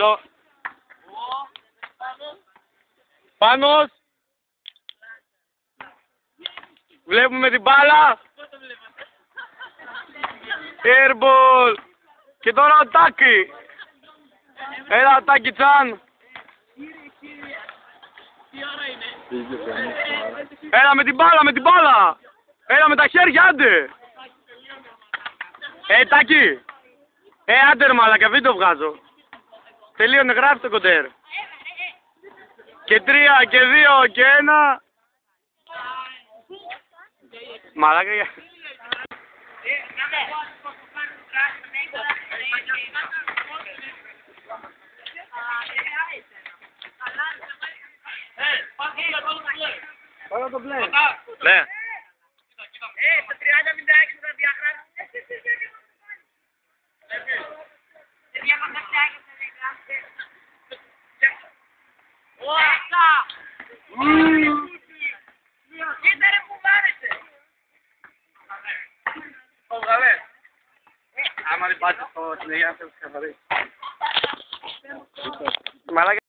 Καλό. Πάνος. Βλέπουμε την μπάλα. Airball. Και τώρα ο Τάκη. Έλα Τάκη Τσάν. Έλα με την μπάλα, με την μπάλα. Έλα με τα χέρια, άντε. Τάκη. Άντε ρε μαλάκα, βίντεο βγάζω. Τελείωνε, γράφει το κοντέρ. Και 3 και 2 και 1. Μαλάκα για... Πάμε το μπλε. Ναι. Το 30-56 θα διαχράσει. Κοίτα ρε που μ' άρεσε. Το βγαλέ. Άμα δεν πάτε στο συνεχεία θα σε καθαρίσει. Μαλάκα.